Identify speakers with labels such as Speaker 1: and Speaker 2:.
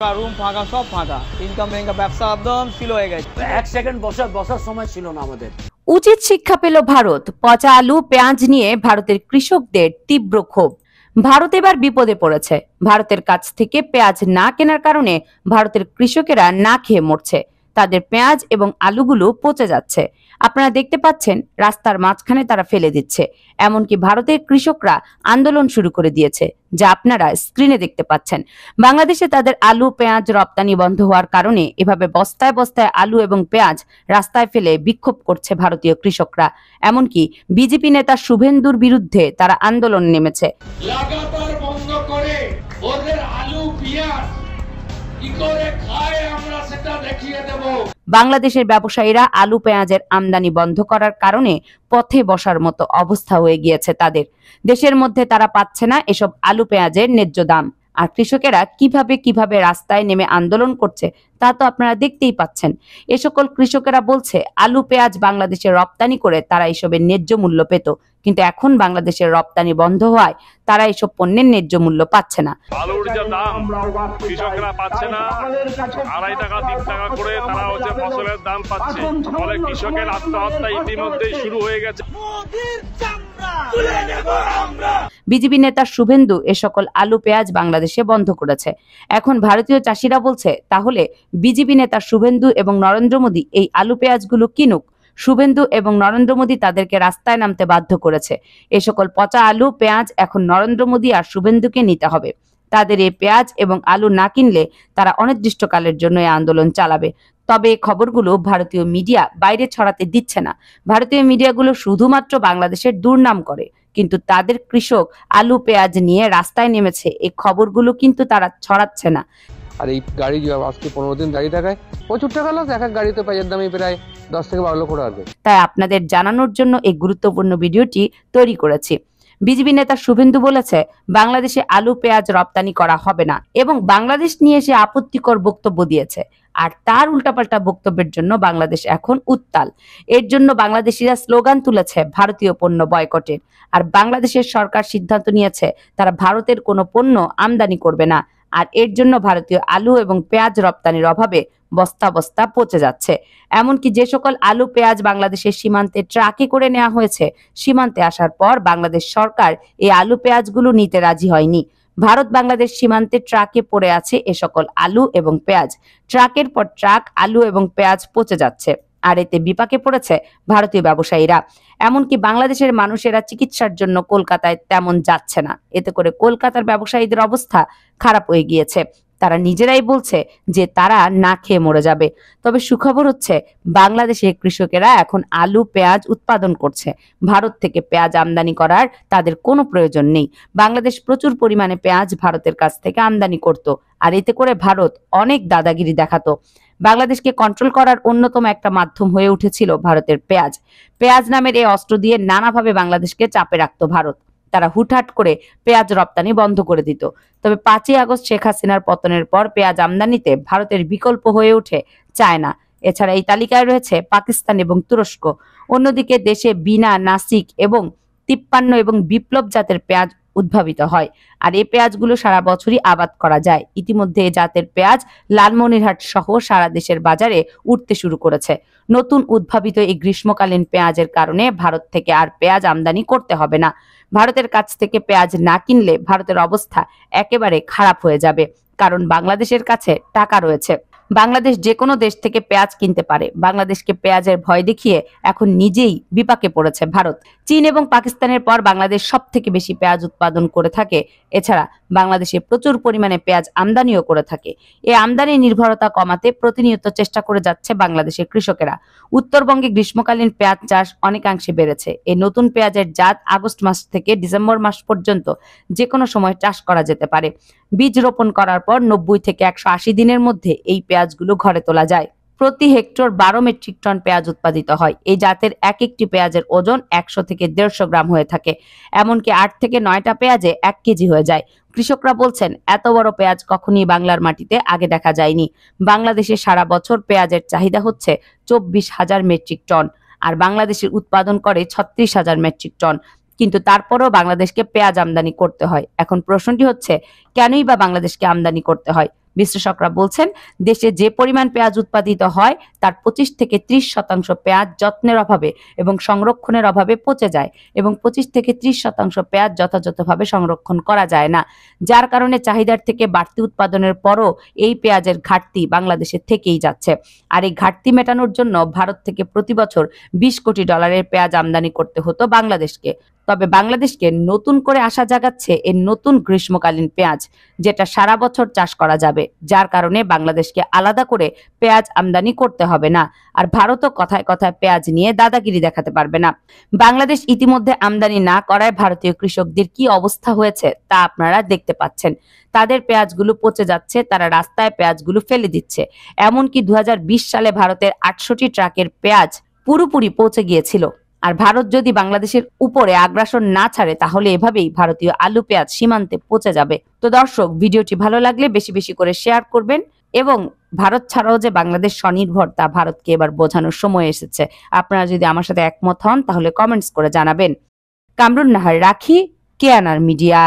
Speaker 1: Room ফাঁকা, সব ফাঁকা, ইনকাম ব্যবসা একদম ছিল হয়ে গেছে।
Speaker 2: এক সেকেন্ড বসার সময় ছিল না আমাদের।
Speaker 3: উচিত শিক্ষা পেল ভারত। পচা আলু পেঁয়াজ নিয়ে ভারতের কৃষকদের তীব্র ক্ষোভ। ভারত এবার বিপদে পড়েছে। ভারতের কাছ থেকে পেঁয়াজ না কেনার কারণে ভারতের কৃষকেরা না খেয়ে মরছে। তাদের পেঁয়াজ এবং আলুগুলো পচে যাচ্ছে। আপনারা দেখতে পাচ্ছেন রাস্তার মাঝখানে তারা ফেলে দিচ্ছে। এমনকি ভারতের কৃষকরা আন্দোলন শুরু করে দিয়েছে, যা আপনারা স্ক্রিনে দেখতে পাচ্ছেন। বাংলাদেশে তাদের আলু পেঁয়াজ রপ্তানি বন্ধ হওয়ার কারণে এভাবে বস্তায় বস্তায় আলু এবং পেঁয়াজ রাস্তায় ফেলে বিক্ষোভ করছে ভারতীয় কৃষকরা। এমনকি বিজেপি নেতা শুভেন্দুর বিরুদ্ধে তারা আন্দোলন নেমেছে।
Speaker 4: লাগাতার বন্ধ করে ওদের আলু পেঁয়াজ কি করে খায় আমরা সেটা দেখিয়ে দেব।
Speaker 3: বাংলাদেশের ব্যবসায়ীরা আলু পেঁয়াজের আমদানি বন্ধ করার কারণে পথে বসার মতো অবস্থা হয়ে গিয়েছে তাদের। দেশের মধ্যে তারা পাচ্ছে না এসব আলু পেঁয়াজের ন্যায্য দাম। আর কৃষকেরা কিভাবে রাস্তায় নেমে আন্দোলন করছে তা তো আপনারা দেখতেই পাচ্ছেন। এ সকল কৃষকেরা বলছে আলু পেঁয়াজ বাংলাদেশে রপ্তানি করে তারা এসবের ন্যায্য মূল্য পেত, কিন্তু এখন বাংলাদেশের রপ্তানি বন্ধ হওয়ায় তারা এসব পণ্যের ন্যায্য মূল্য পাচ্ছে না।
Speaker 5: আলুর যে দাম কৃষকরা পাচ্ছে না, 2.5 টাকা 3 টাকা করে তারা হচ্ছে ফসলের দাম পাচ্ছে। ফলে কৃষকের আত্মহত্যা ইতিমধ্যেই শুরু হয়ে গেছে।
Speaker 3: বিজেপি নেতা শুভেন্দু এ সকল আলু পেঁয়াজ বাংলাদেশে বন্ধ করেছে। এখন ভারতীয় চাষিরা বলছে তাহলে বিজেপি নেতা শুভেন্দু এবং নরেন্দ্র মোদী এই আলু পেঁয়াজগুলো কিনুক। শুভেন্দু এবং নরেন্দ্র মোদী তাদেরকে রাস্তায় নামতে বাধ্য করেছে। এ সকল পচা আলু পেঁয়াজ এখন নরেন্দ্র মোদী আর শুভেন্দুকে নিতে হবে। তাদের এই পেঁয়াজ এবং আলু না কিনলে তারা অনির্দিষ্টকালের জন্য এই আন্দোলন চালাবে। তবে এই খবরগুলো ভারতীয় মিডিয়া বাইরে ছড়াতে দিচ্ছে না। ভারতীয় মিডিয়াগুলো শুধুমাত্র বাংলাদেশের দুর্নাম করে, কিন্তু তাদের কৃষক আলু পেঁয়াজ নিয়ে রাস্তায় নেমেছে এই খবরগুলো কিন্তু তারা ছড়াচ্ছে না।
Speaker 6: আর এই গাড়ি আজকে 15 দিন দাঁড়িয়ে থাকায় প্রচুর টাকা লস। এক এক গাড়িতে পেঁয়াজের দামই প্রায় 10 থেকে 12 লক্ষ টাকা।
Speaker 3: তাই আপনাদের জানানোর জন্য এই গুরুত্বপূর্ণ ভিডিওটি তৈরি করেছি। বিজেপি নেতা শুভেন্দু বলেছে বাংলাদেশে আলু পেঁয়াজ রপ্তানি করা হবে না এবং বাংলাদেশ নিয়ে সে আপত্তিকর বক্তব্য দিয়েছে। আর তার উল্টাপাল্টা বক্তব্যের জন্য বাংলাদেশ এখন উত্তাল। এর জন্য বাংলাদেশিরা স্লোগান তুলেছে ভারতীয় পণ্য বয়কটের। আর বাংলাদেশের সরকার সিদ্ধান্ত নিয়েছে তারা ভারতের কোনো পণ্য আমদানি করবে না। আর এর জন্য ভারতীয় আলু এবং পেঁয়াজ রপ্তানির অভাবে বস্তা বস্তা পচে যাচ্ছে। এমনকি যে সকল আলু পেঁয়াজ বাংলাদেশের সীমান্তে ট্রাকে করে নেওয়া হয়েছে, সীমান্তে আসার পর বাংলাদেশ সরকার এই আলু পেঁয়াজগুলো নিতে রাজি হয়নি। ভারত বাংলাদেশ সীমান্তে ট্রাকে পড়ে আছে এ সকল আলু এবং পেঁয়াজ। ট্রাকের পর ট্রাক আলু এবং পেঁয়াজ পচে যাচ্ছে। আর এতে বিপাকে পড়েছে ভারতীয় ব্যবসায়ীরা। এমনকি বাংলাদেশের মানুষেরা চিকিৎসার জন্য কলকাতায় তেমন যাচ্ছে না। এতে করে কলকাতার ব্যবসায়ীদের অবস্থা খারাপ হয়ে গিয়েছে। তারা নিজেরাই বলছে যে তারা না খেয়ে মরে যাবে। তবে সুখবর হচ্ছে বাংলাদেশের কৃষকেরা এখন আলু পেঁয়াজ উৎপাদন করছে। ভারত থেকে পেঁয়াজ আমদানি করার তাদের কোনো প্রয়োজন নেই। বাংলাদেশ প্রচুর পরিমাণে পেঁয়াজ ভারতের কাছ থেকে আমদানি করত। আর এতে করে ভারত অনেক দাদাগিরি দেখাতো। বাংলাদেশকে কন্ট্রোল করার অন্যতম একটা মাধ্যম হয়ে উঠেছিল ভারতের পেঁয়াজ। পেঁয়াজ নামের এই অস্ত্র দিয়ে নানাভাবে বাংলাদেশকে চাপে রাখতো ভারত। তারা হুটহাট করে পেঁয়াজ রপ্তানি বন্ধ করে দিত। তবে 5ই আগস্ট শেখ হাসিনার পতনের পর পেঁয়াজ আমদানিতে ভারতের বিকল্প হয়ে ওঠে চায়না। এছাড়া এই তালিকায় রয়েছে পাকিস্তান এবং তুরস্ক। অন্যদিকে দেশে বিনা, নাসিক এবং 53 এবং বিপ্লব জাতের পেঁয়াজ উদ্ভাবিত হয়। আর এই পেঁয়াজগুলো সারা বছরই আবাদ করা যায়। ইতিমধ্যে এই জাতের পেঁয়াজ লালমনিরহাট সহ সারা দেশের বাজারে উঠতে শুরু করেছে। নতুন উদ্ভাবিত এই গ্রীষ্মকালীন পেঁয়াজের কারণে ভারত থেকে আর পেঁয়াজ আমদানি করতে হবে না। ভারতের কাছ থেকে পেঁয়াজ না কিনলে ভারতের অবস্থা একেবারে খারাপ হয়ে যাবে, কারণ বাংলাদেশের কাছে টাকা রয়েছে। বাংলাদেশ যে কোনো দেশ থেকে পেঁয়াজ কিনতে পারে। বাংলাদেশকে পেঁয়াজের ভয় দেখিয়ে এখন নিজেই বিপাকে পড়েছে ভারত। চীন এবং পাকিস্তানের পর বাংলাদেশ সব থেকে বেশি পেঁয়াজ উৎপাদন করে থাকে। এছাড়া বাংলাদেশে প্রচুর পরিমাণে পেঁয়াজ আমদানিও করে থাকে। এই আমদানি নির্ভরতা কমাতে প্রতিনিয়ত চেষ্টা করে যাচ্ছে বাংলাদেশের কৃষকেরা। উত্তরবঙ্গে গ্রীষ্মকালীন পেঁয়াজ চাষ অনেকাংশে বেড়েছে। এই নতুন পেঁয়াজের জাত আগস্ট মাস থেকে ডিসেম্বর মাস পর্যন্ত যে কোনো সময় চাষ করা যেতে পারে। বীজ রোপণ করার পর 90 থেকে 180 দিনের মধ্যে এই পেঁয়াজগুলো ঘরে তোলা যায়। প্রতি হেক্টর 12 মেট্রিক টন পেঁয়াজ উৎপাদিত হয়। এই জাতের এক একটি পেঁয়াজের ওজন 100 থেকে 150 গ্রাম হয়ে থাকে। এমনকি 8 থেকে 9টা পেঁয়াজে 1 কেজি হয়ে যায়। কৃষকরা বলছেন এত বড় পেঁয়াজ কখনই বাংলার মাটিতে আগে দেখা যায়নি। বাংলাদেশে সারা বছর পেঁয়াজের চাহিদা হচ্ছে 24,000 মেট্রিক টন, আর বাংলাদেশের উৎপাদন করে 36,000 মেট্রিক টন। কিন্তু তারপরেও বাংলাদেশকে পেঁয়াজ আমদানি করতে হয়। এখন প্রশ্নটি হচ্ছে কেনই বা বাংলাদেশকে আমদানি করতে হয়? বিশ্লেষকরা বলছেন, দেশে যে পরিমাণ পেঁয়াজ উৎপাদিত হয় তার 25 থেকে 30% পেঁয়াজ যত্নের অভাবে এবং সংরক্ষণের অভাবে পচে যায় এবং 25 থেকে 30% পেঁয়াজ যথাযথভাবে সংরক্ষণ করা যায় না, যার কারণে চাহিদার থেকে বাড়তি উৎপাদনের পরও এই পেঁয়াজের ঘাটতি বাংলাদেশে থেকেই যাচ্ছে। আর এই ঘাটতি মেটানোর জন্য ভারত থেকে প্রতি বছর $20 কোটি পেঁয়াজ আমদানি করতে হতো বাংলাদেশকে। তবে বাংলাদেশকে নতুন করে আশা জাগাচ্ছে এর নতুন গ্রীষ্মকালীন পেঁয়াজ, যেটা সারা বছর চাষ করা যাবে, যার কারণে বাংলাদেশকে আলাদা করে পেঁয়াজ আমদানি করতে হবে না। আর ভারতও কথায় কথায় পেঁয়াজ নিয়ে দাদাগিরি দেখাতে পারবে না। বাংলাদেশ ইতিমধ্যে আমদানি না করায় ভারতীয় কৃষকদের কি অবস্থা হয়েছে তা আপনারা দেখতে পাচ্ছেন। তাদের পেঁয়াজগুলো পচে যাচ্ছে, তারা রাস্তায় পেঁয়াজগুলো ফেলে দিচ্ছে। এমনকি 2020 সালে ভারতের 800টি ট্রাকের পেঁয়াজ পুরোপুরি পচে গিয়েছিল। আর ভারত যদি বাংলাদেশের উপরে আগ্রাসন না ছাড়ে তাহলে এভাবেই ভারতীয় আলু পেঁয়াজ সীমান্তে পচে যাবে। তো দর্শক, ভিডিওটি ভালো লাগলে বেশি বেশি করে শেয়ার করবেন এবং ভারত ছাড়াও যে বাংলাদেশ স্বনির্ভর তা ভারতকে এবার বোঝানোর সময় এসেছে। আপনারা যদি আমার সাথে একমত হন তাহলে কমেন্টস করে জানাবেন। কামরুন নাহার রাখি, কেয়ানার মিডিয়া।